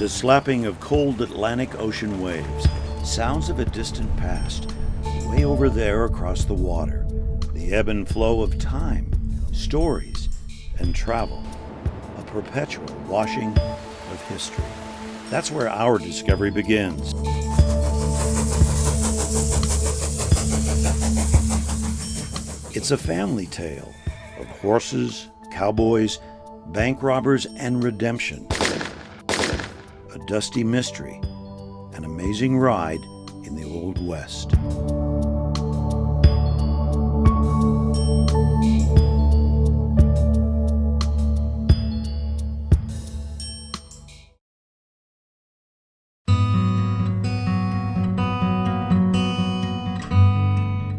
The slapping of cold Atlantic Ocean waves, sounds of a distant past, way over there across the water. The ebb and flow of time, stories, and travel. A perpetual washing of history. That's where our discovery begins. It's a family tale of horses, cowboys, bank robbers, and redemption. A dusty mystery, an amazing ride in the Old West.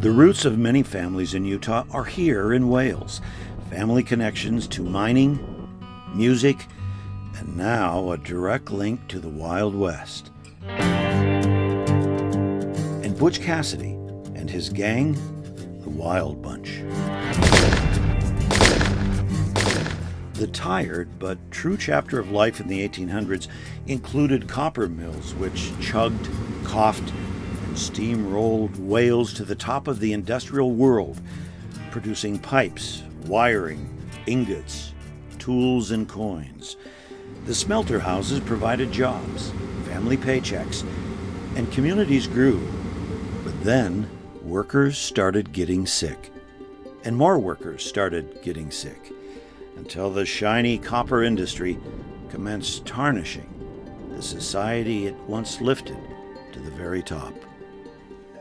The roots of many families in Utah are here in Wales. Family connections to mining, music, and now a direct link to the Wild West. And Butch Cassidy and his gang, the Wild Bunch. The tired but true chapter of life in the 1800s included copper mills which chugged, coughed, steamrolled Wales to the top of the industrial world, producing pipes, wiring, ingots, tools, and coins. The smelter houses provided jobs, family paychecks, and communities grew. But then, workers started getting sick, and more workers started getting sick, until the shiny copper industry commenced tarnishing the society it once lifted to the very top.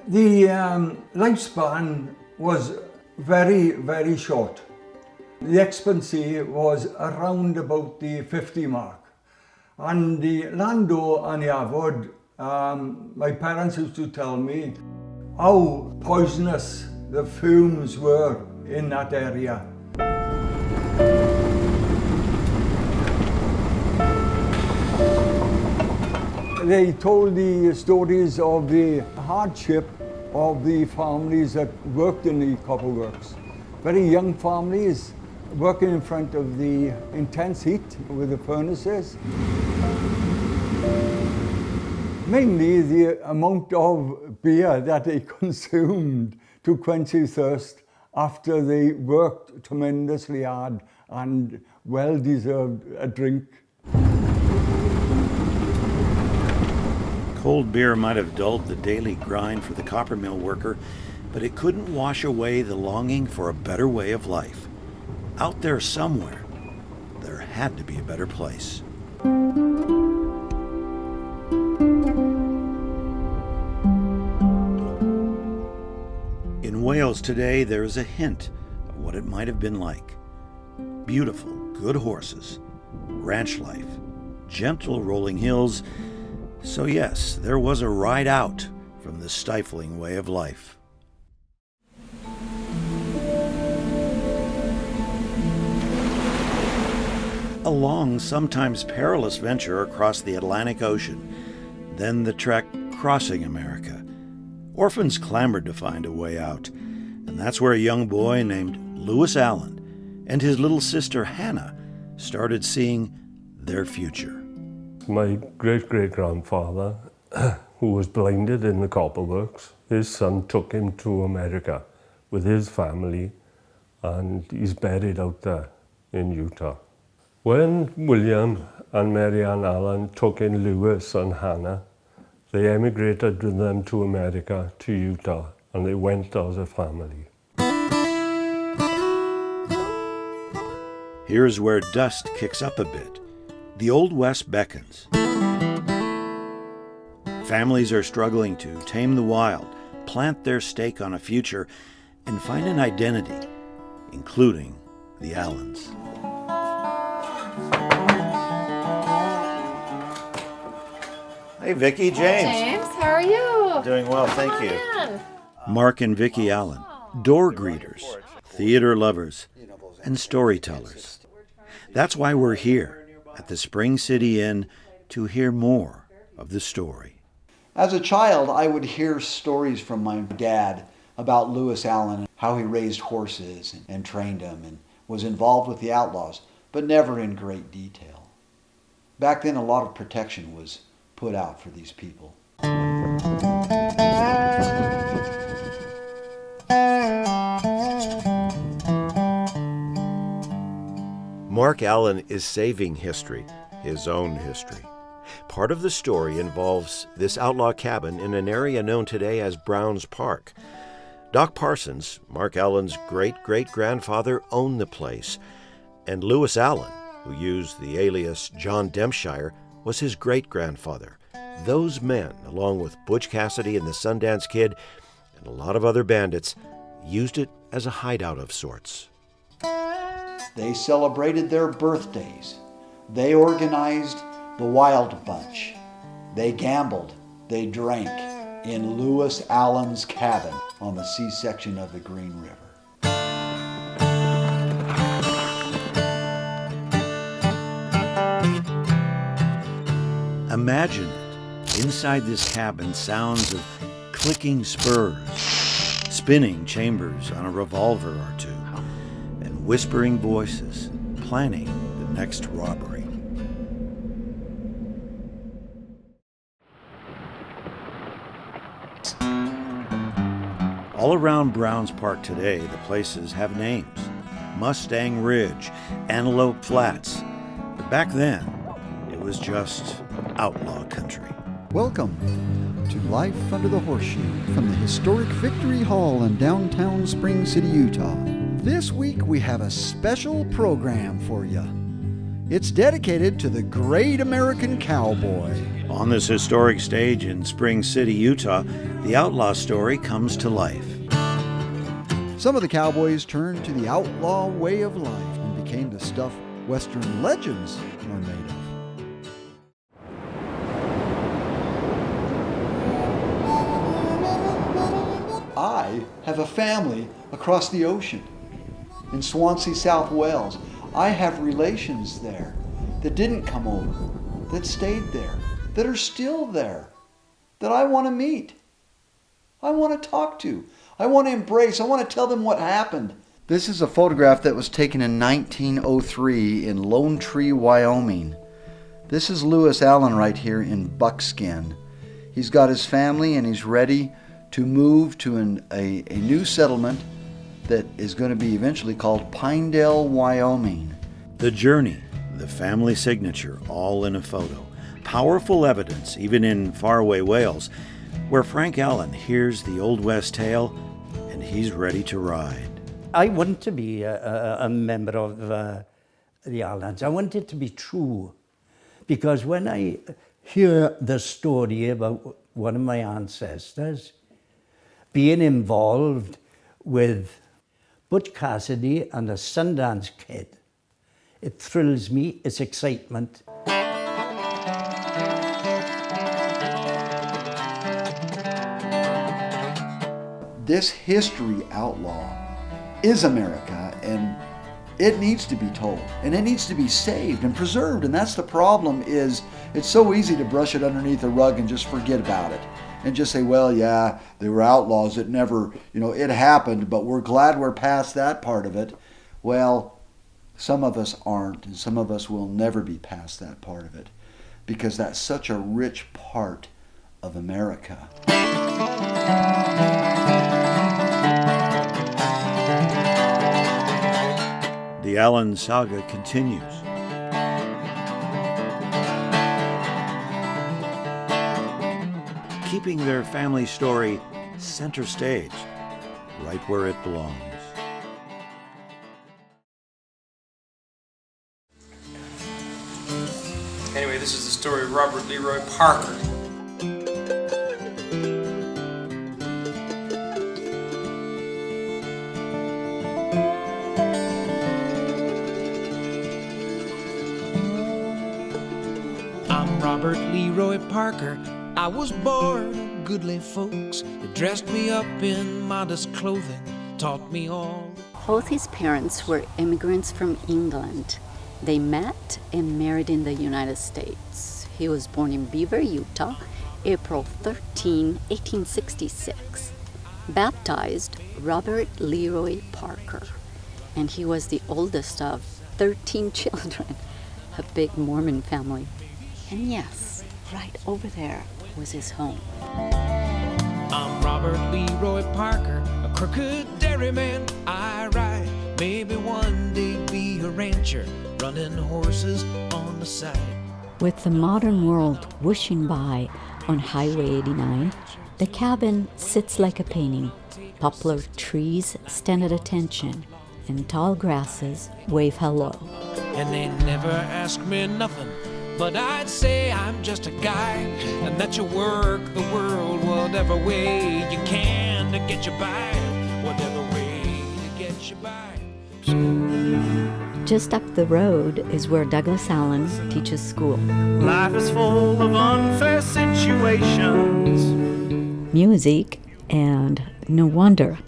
The lifespan was very, very short. The expectancy was around about the 50 mark. And the Lando and the Avod, my parents used to tell me how poisonous the fumes were in that area. They told the stories of the hardship of the families that worked in the copper works. Very young families working in front of the intense heat with the furnaces. Mainly the amount of beer that they consumed to quench their thirst after they worked tremendously hard and well deserved a drink. Cold beer might have dulled the daily grind for the copper mill worker, but it couldn't wash away the longing for a better way of life. Out there somewhere, there had to be a better place. In Wales today, there is a hint of what it might have been like. Beautiful, good horses, ranch life, gentle rolling hills. So yes, there was a ride out from the stifling way of life. A long, sometimes perilous venture across the Atlantic Ocean, then the trek crossing America. Orphans clamored to find a way out, and that's where a young boy named Lewis Allen and his little sister Hannah started seeing their future. My great-great-grandfather, who was blinded in the copper works, his son took him to America with his family, and he's buried out there in Utah. When William and Mary Ann Allen took in Lewis and Hannah, they emigrated with them to America, to Utah, and they went as a family. Here's where dust kicks up a bit. The Old West beckons. Families are struggling to tame the wild, plant their stake on a future, and find an identity, including the Allens. Hey, Vicki, James. James, how are you? Doing well, thank you. In. Mark and Vicki Allen, door greeters, theater lovers, and storytellers. That's why we're here at the Spring City Inn to hear more of the story. As a child, I would hear stories from my dad about Lewis Allen, how he raised horses and trained them and was involved with the Outlaws, but never in great detail. Back then, a lot of protection was put out for these people. Mark Allen is saving history, his own history. Part of the story involves this outlaw cabin in an area known today as Browns Park. Doc Parsons, Mark Allen's great-great-grandfather, owned the place, and Lewis Allen, who used the alias John Dempshire, was his great-grandfather. Those men, along with Butch Cassidy and the Sundance Kid, and a lot of other bandits, used it as a hideout of sorts. They celebrated their birthdays. They organized the Wild Bunch. They gambled. They drank in Lewis Allen's cabin on the C-section of the Green River. Imagine it. Inside this cabin, sounds of clicking spurs, spinning chambers on a revolver or two, and whispering voices planning the next robbery. All around Browns Park today, the places have names. Mustang Ridge, Antelope Flats. But back then, it was just outlaw country. Welcome to Life Under the Horseshoe from the historic Victory Hall in downtown Spring City, Utah. This week we have a special program for you. It's dedicated to the great American cowboy. On this historic stage in Spring City, Utah, the outlaw story comes to life. Some of the cowboys turned to the outlaw way of life and became the stuff Western legends are made of. I have a family across the ocean in Swansea, South Wales. I have relations there that didn't come over, that stayed there, that are still there, that I want to meet. I want to talk to. I want to embrace. I want to tell them what happened. This is a photograph that was taken in 1903 in Lone Tree, Wyoming. This is Lewis Allen right here in buckskin. He's got his family and he's ready to move to a new settlement that is going to be eventually called Pinedale, Wyoming. The journey, the family signature, all in a photo. Powerful evidence, even in faraway Wales, where Frank Allen hears the Old West tale and he's ready to ride. I want to be a member of the Allens. I want it to be true. Because when I hear the story about one of my ancestors being involved with Butch Cassidy and the Sundance Kid, it thrills me, it's excitement. This history outlaw is America, and it needs to be told, and it needs to be saved and preserved. And that's the problem, is it's so easy to brush it underneath the rug and just forget about it and just say, well, yeah, they were outlaws. It never, it happened, but we're glad we're past that part of it. Well, some of us aren't, and some of us will never be past that part of it, because that's such a rich part of America. The Allen saga continues. Keeping their family story center stage, right where it belongs. Anyway, this is the story of Robert Leroy Parker. I'm Robert Leroy Parker. I was born of goodly folks that dressed me up in modest clothing, taught me all. Both his parents were immigrants from England. They met and married in the United States. He was born in Beaver, Utah, April 13, 1866. Baptized Robert Leroy Parker. And he was the oldest of 13 children, a big Mormon family. And yes, right over there was his home. I'm Robert Leroy Parker, a crooked dairyman. I ride, maybe one day be a rancher, running horses on the side. With the modern world whooshing by on Highway 89, the cabin sits like a painting. Poplar trees stand at attention, and tall grasses wave hello. And they never ask me nothing, but I'd say I'm just a guy, and that you work the world whatever way you can to get you by, whatever way to get you by. Just up the road is where Douglas Allen teaches school. Life is full of unfair situations. Music, and no wonder.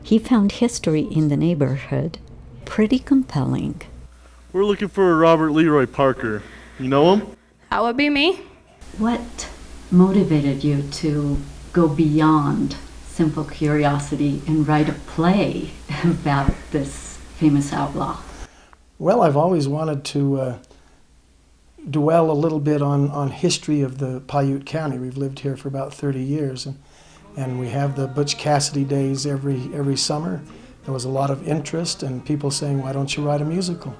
He found history in the neighborhood pretty compelling. We're looking for Robert Leroy Parker. You know him? That would be me. What motivated you to go beyond simple curiosity and write a play about this famous outlaw? Well, I've always wanted to dwell a little bit on history of the Paiute County. We've lived here for about 30 years, and we have the Butch Cassidy days every summer. There was a lot of interest and people saying, why don't you write a musical?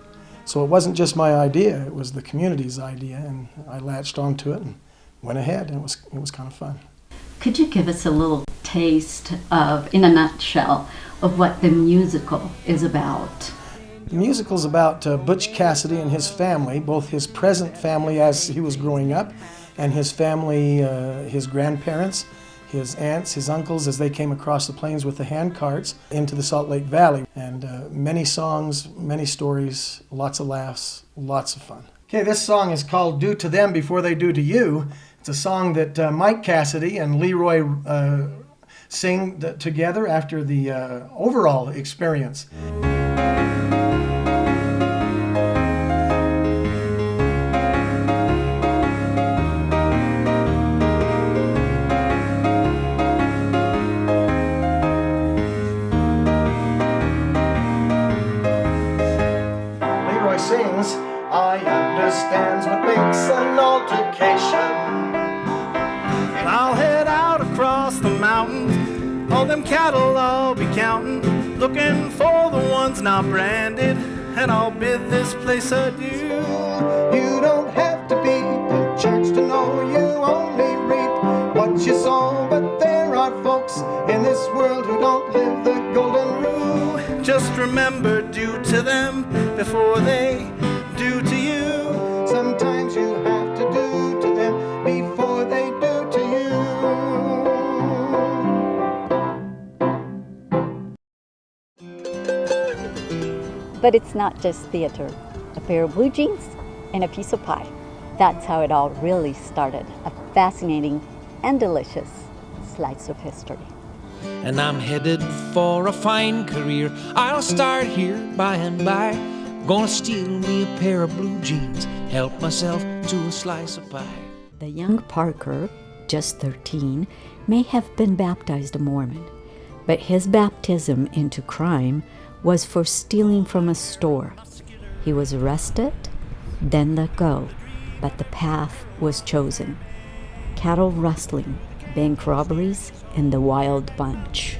So it wasn't just my idea, it was the community's idea, and I latched onto it and went ahead, and it was kind of fun. Could you give us a little taste of, in a nutshell, of what the musical is about? The musical's about Butch Cassidy and his family, both his present family as he was growing up, and his family, his grandparents, his aunts, his uncles, as they came across the plains with the hand carts into the Salt Lake Valley. And many songs, many stories, lots of laughs, lots of fun. Okay, this song is called Do to Them Before They Do to You. It's a song that Mike Cassidy and Leroy sing together after the overall experience. Sings, I understands what makes an altercation. And I'll head out across the mountains, all them cattle I'll be counting, looking for the ones not branded, and I'll bid this place adieu. You don't have to be in church to know you only reap what you sow, but there are folks in this world who don't live the golden rule. Just remember, do to them before they do to you. Sometimes you have to do to them before they do to you. But it's not just theater. A pair of blue jeans and a piece of pie. That's how it all really started. A fascinating and delicious slice of history. And I'm headed for a fine career. I'll start here by and by. Gonna steal me a pair of blue jeans, help myself to a slice of pie. The young Parker, just 13, may have been baptized a Mormon, but his baptism into crime was for stealing from a store. He was arrested, then let go, but the path was chosen. Cattle rustling, bank robberies, and the wild bunch.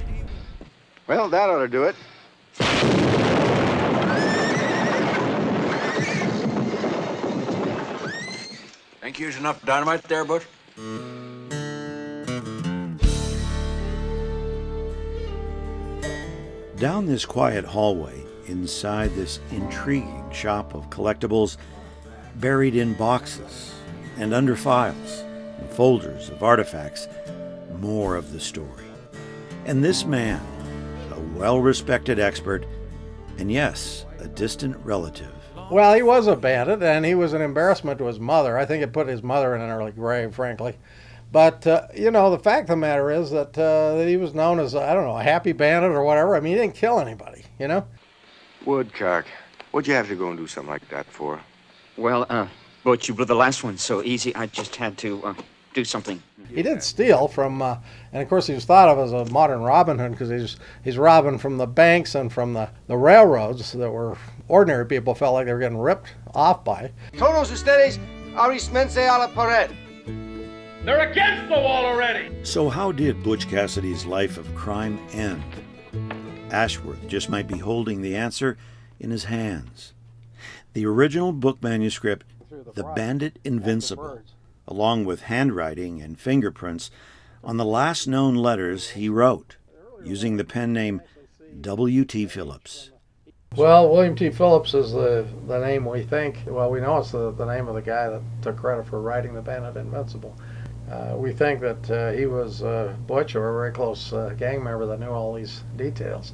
Well, that ought to do it. Think you used enough dynamite there, Butch? Down this quiet hallway, inside this intriguing shop of collectibles, buried in boxes and under files and folders of artifacts, more of the story. And this man, a well-respected expert, and yes, a distant relative. Well, he was a bandit, and he was an embarrassment to his mother. I think it put his mother in an early grave, frankly. But, you know, the fact of the matter is that he was known as, I don't know, a happy bandit or whatever. I mean, he didn't kill anybody, you know? Woodcock, what'd you have to go and do something like that for? Well, Butch, you blew the last one so easy, I just had to do something. He did steal from, and of course he was thought of as a modern Robin Hood because he's robbing from the banks and from the railroads that were ordinary people felt like they were getting ripped off by. Tonos and steadies, Arismense a la pared. They're against the wall already! So how did Butch Cassidy's life of crime end? Ashworth just might be holding the answer in his hands. The original book manuscript, The Bandit Invincible, along with handwriting and fingerprints on the last known letters he wrote, using the pen name W.T. Phillips. Well, William T. Phillips is the name we think. Well, we know it's the name of the guy that took credit for writing The Bandit Invincible. We think that he was Butch, or a very close gang member that knew all these details.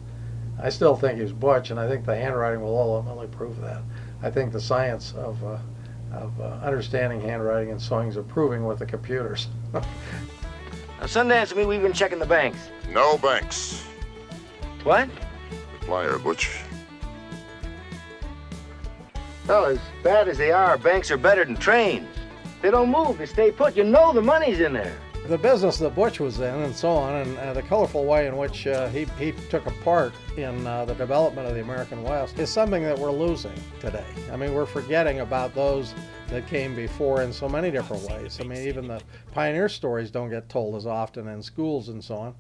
I still think he was Butch, and I think the handwriting will ultimately prove that. I think the science of understanding handwriting and sewing is improving with the computers. Now, Sundance and me, we've been checking the banks. No banks. What? Liar, Butch. Well, as bad as they are, banks are better than trains. They don't move, they stay put. You know the money's in there. The business that Butch was in and so on, and the colorful way in which he took a part in the development of the American West is something that we're losing today. I mean, we're forgetting about those that came before in so many different ways. I mean, even the pioneer stories don't get told as often in schools and so on.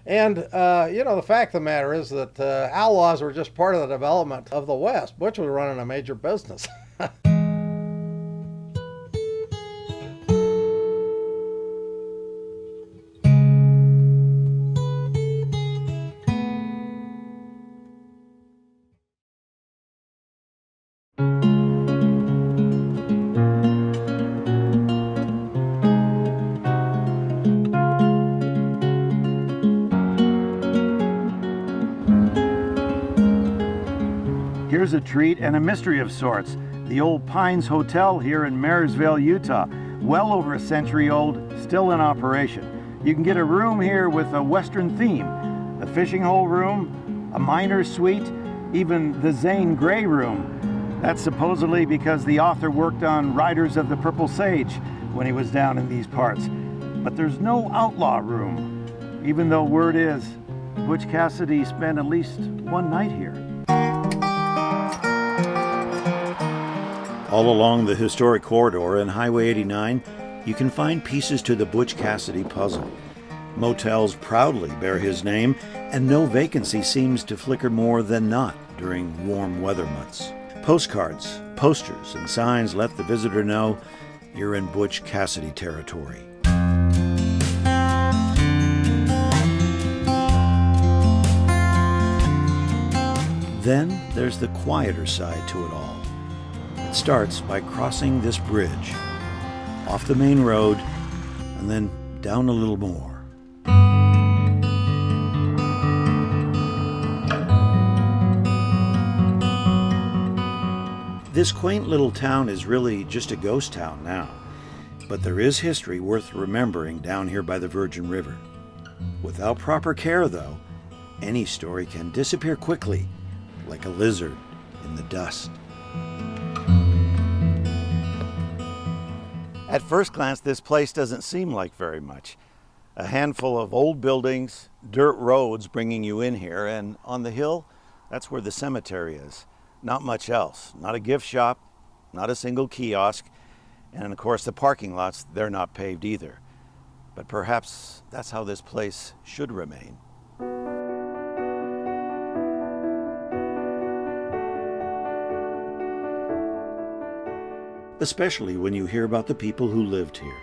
And, you know, the fact of the matter is that outlaws were just part of the development of the West. Butch was running a major business. Here's a treat and a mystery of sorts. The old Pines Hotel here in Marysville, Utah. Well over a century old, still in operation. You can get a room here with a Western theme. A fishing hole room, a miner's suite, even the Zane Grey room. That's supposedly because the author worked on Riders of the Purple Sage when he was down in these parts. But there's no outlaw room, even though word is Butch Cassidy spent at least one night here. All along the historic corridor and Highway 89, you can find pieces to the Butch Cassidy puzzle. Motels proudly bear his name, and no vacancy seems to flicker more than not during warm weather months. Postcards, posters, and signs let the visitor know you're in Butch Cassidy territory. Then there's the quieter side to it all. It starts by crossing this bridge, off the main road, and then down a little more. This quaint little town is really just a ghost town now, but there is history worth remembering down here by the Virgin River. Without proper care, though, any story can disappear quickly, like a lizard in the dust. At first glance, this place doesn't seem like very much. A handful of old buildings, dirt roads bringing you in here, and on the hill, that's where the cemetery is. Not much else. Not a gift shop, not a single kiosk, and of course the parking lots, they're not paved either. But perhaps that's how this place should remain. Especially when you hear about the people who lived here.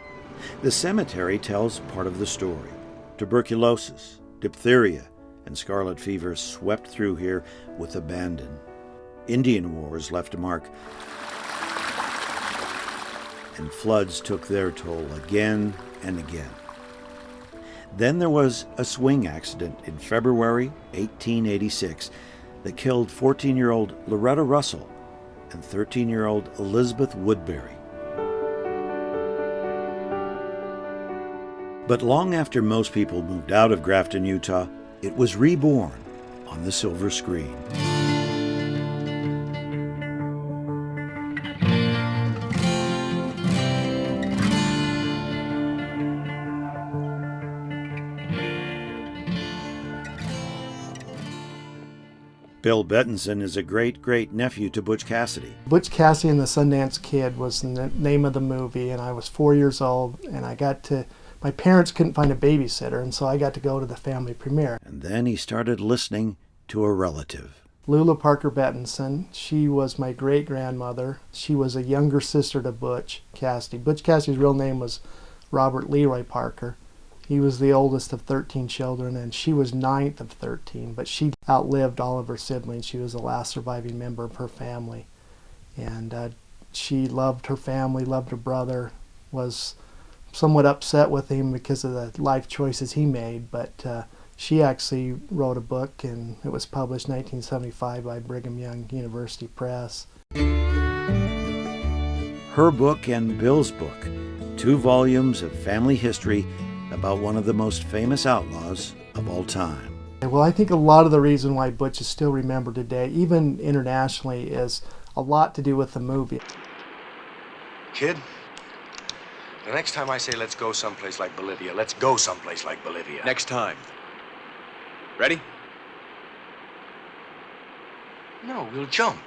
The cemetery tells part of the story. Tuberculosis, diphtheria, and scarlet fever swept through here with abandon. Indian wars left a mark, and floods took their toll again and again. Then there was a swing accident in February 1886 that killed 14-year-old Loretta Russell and 13-year-old Elizabeth Woodbury. But long after most people moved out of Grafton, Utah, it was reborn on the silver screen. Bill Bettinson is a great-great-nephew to Butch Cassidy. Butch Cassidy and the Sundance Kid was the name of the movie, and I was 4 years old, and my parents couldn't find a babysitter, and so I got to go to the family premiere. And then he started listening to a relative. Lula Parker Bettinson, she was my great-grandmother. She was a younger sister to Butch Cassidy. Butch Cassidy's real name was Robert Leroy Parker. He was the oldest of 13 children, and she was 9th of 13, but she outlived all of her siblings. She was the last surviving member of her family. And she loved her family, loved her brother, was somewhat upset with him because of the life choices he made, but she actually wrote a book, and it was published in 1975 by Brigham Young University Press. Her book and Bill's book, 2 volumes of family history about one of the most famous outlaws of all time. Well, I think a lot of the reason why Butch is still remembered today, even internationally, is a lot to do with the movie. Kid, the next time I say let's go someplace like Bolivia, let's go someplace like Bolivia. Next time. Ready? No, we'll jump.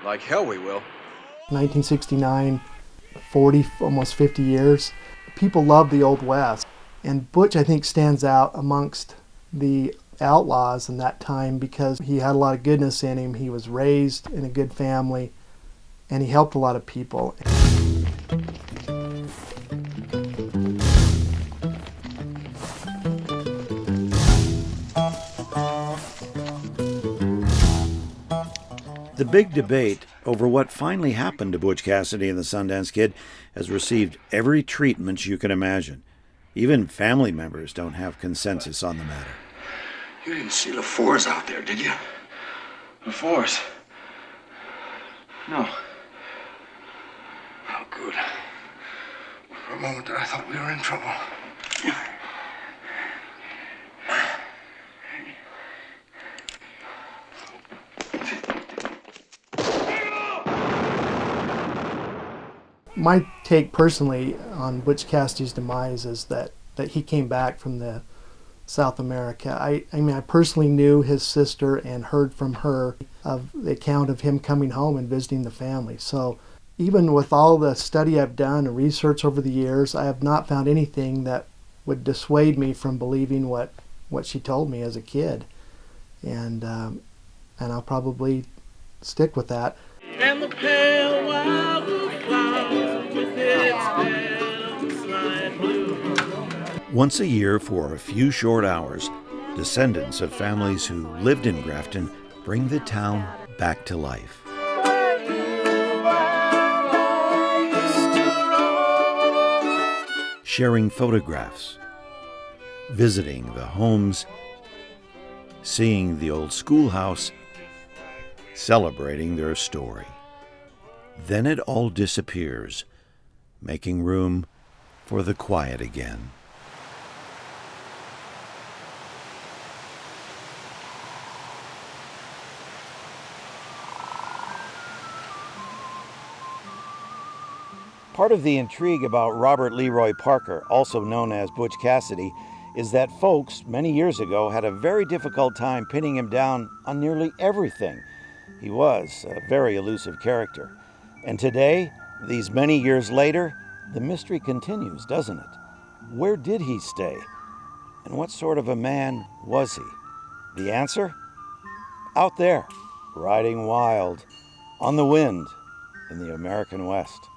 Like hell we will. 1969, 40, almost 50 years. People love the Old West. And Butch, I think, stands out amongst the outlaws in that time because he had a lot of goodness in him. He was raised in a good family, and he helped a lot of people. The big debate over what finally happened to Butch Cassidy and the Sundance Kid has received every treatment you can imagine. Even family members don't have consensus on the matter. You didn't see LaFours out there, did you? LaFours? No. Oh, good. For a moment there, I thought we were in trouble. My take personally on Butch Cassidy's demise is that he came back from the South America. I mean, I personally knew his sister and heard from her of the account of him coming home and visiting the family. So even with all the study I've done and research over the years, I have not found anything that would dissuade me from believing what she told me as a kid. And I'll probably stick with that. And the pale wildflower with its stems light blue. Once a year for a few short hours, descendants of families who lived in Grafton bring the town back to life. Sharing photographs, visiting the homes, seeing the old schoolhouse, celebrating their story. Then it all disappears, making room for the quiet again. Part of the intrigue about Robert Leroy Parker, also known as Butch Cassidy, is that folks many years ago had a very difficult time pinning him down on nearly everything. He was a very elusive character. And today, these many years later, the mystery continues, doesn't it? Where did he stay? And what sort of a man was he? The answer? Out there, riding wild, on the wind in the American West.